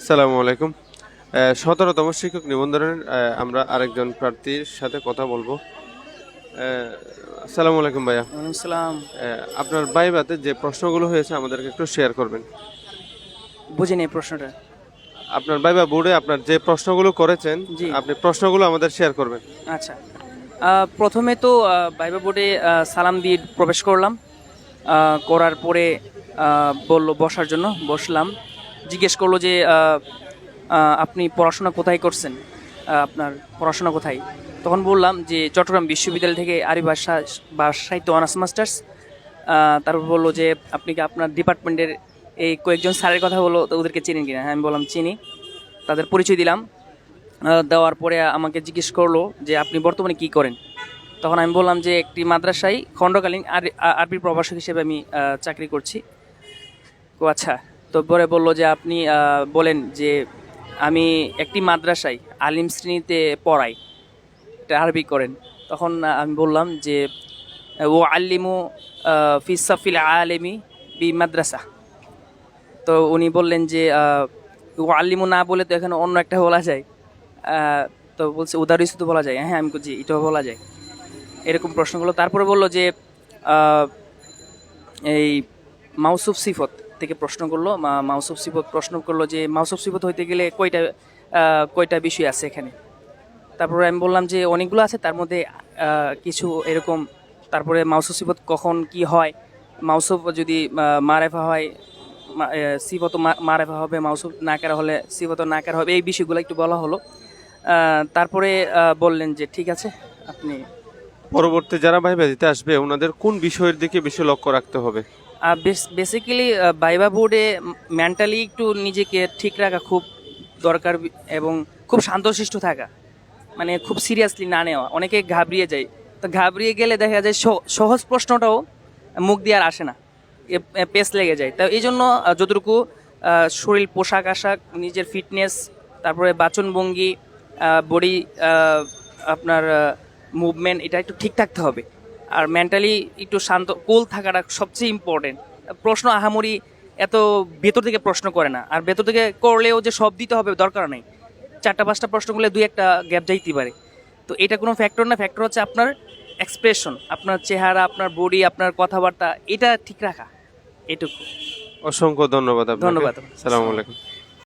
আসসালামু আলাইকুম। 17তম শিক্ষক নিবন্ধনের আমরা আরেকজন প্রার্থীর সাথে কথা বলবো। আসসালামু আলাইকুম ভাইয়া। ওয়ালাইকুম সালাম। আপনার ভাইভাতে যে প্রশ্নগুলো হয়েছে আমাদেরকে একটু শেয়ার করবেন। বুঝিনি এই প্রশ্নটা। আপনার ভাইভা বোর্ডে আপনার যে প্রশ্নগুলো করেছেন, জি। আপনি প্রশ্নগুলো আমাদের শেয়ার করবেন। আচ্ছা। প্রথমে তো ভাইবা বোর্ডে সালাম দিয়ে প্রবেশ করলাম। করার পরে বলল বসার জন্য, বসলাম। জিজ্ঞেস করলো যে আপনি পড়াশোনা কোথায় করছেন, আপনার পড়াশোনা কোথায়? তখন বললাম যে চট্টগ্রাম বিশ্ববিদ্যালয় থেকে আরবি ভাষা বা সাহিত্য অনার্স মাস্টার্স। তারপর বললো যে আপনি কি আপনার ডিপার্টমেন্টের এই কয়েকজন স্যারের কথা বললো, তো ওদেরকে চিনেন কিনা? হ্যাঁ, আমি বললাম চিনি। তাদের পরিচয় দিলাম। দেওয়ার পরে আমাকে জিজ্ঞেস করলো যে আপনি বর্তমানে কি করেন। তখন আমি বললাম যে একটি মাদ্রাসায় খণ্ডকালীন আরবি প্রভাষক হিসেবে আমি চাকরি করছি। ও আচ্ছা। তো পরে বললো যে আপনি বলেন যে আমি একটি মাদ্রাসায় আলিম শ্রেণীতে পড়াই, এটা আরবি করেন। তখন আমি বললাম যে ও আল্লিমু ফি সাফিল আলেমি বি মাদ্রাসা। তো উনি বললেন যে ও আল্লিমু না বলে তো এখানে অন্য একটা বলা যায়। তো বলছে উদাহরণ তো বলা যায়। হ্যাঁ, আমি বলছি এটাও বলা যায়। এরকম প্রশ্নগুলো। তারপরে বললো যে আহ, এই মাউসুফ সিফত থেকে প্রশ্ন করলো। মাউসুফ সিফত প্রশ্ন করলো যে মাউসুফ সিফত হইতে গেলে কয়টা বিষয় আছে এখানে। তারপরে আমি বললাম যে অনেকগুলো আছে, তার মধ্যে কিছু এরকম। তারপরে মাউসুফ সিফত কখন কি হয়, মাউসুফ যদি মারেফা হয়, সিফত মারেফা হবে, মাউসুফ নাকেরা হলে সিফত নাকেরা হবে, এই বিষয়গুলো একটু বলা হলো। তারপরে বললেন যে ঠিক আছে আপনি। পরবর্তী যারা ভাইভা দিতে আসবে ওনাদের কোন বিষয়ের দিকে বেশি লক্ষ্য রাখতে হবে? বেসিক্যালি ভাইবা বোর্ডে মেন্টালি একটু নিজেকে ঠিক রাখা খুব দরকার, এবং খুব শান্তশিষ্ট থাকা, মানে খুব সিরিয়াসলি না নেওয়া। অনেকে ঘাবড়িয়ে যায়, তো ঘাবড়িয়ে গেলে দেখা যায় সহজ প্রশ্নটাও মুখ দিয়ে আর আসে না, পেস লেগে যায়। তো এই জন্য যতটুকু শরীর, পোশাক আশাক, নিজের ফিটনেস, তারপরে বাচনভঙ্গি, বডি, আপনার মুভমেন্ট, এটা একটু ঠিক থাকতে হবে। আর মেন্টালি একটু শান্ত কুল থাকাটা সবচেয়ে ইম্পর্টেন্ট। প্রশ্ন আহামরি এত ভেতর থেকে প্রশ্ন করে না, আর ভেতর থেকে করলেও যে সব দিতে হবে দরকার নেই। 4-5টা প্রশ্ন করলে 2-1টা গ্যাপ যাইতে পারে। তো এটা কোনো ফ্যাক্টর না, ফ্যাক্টর হচ্ছে আপনার এক্সপ্রেশন, আপনার চেহারা, আপনার বডি, আপনার কথাবার্তা, এটা ঠিক রাখা, এটুকু। অসংখ্য ধন্যবাদ আপনাকে। ধন্যবাদ। আসসালামু আলাইকুম।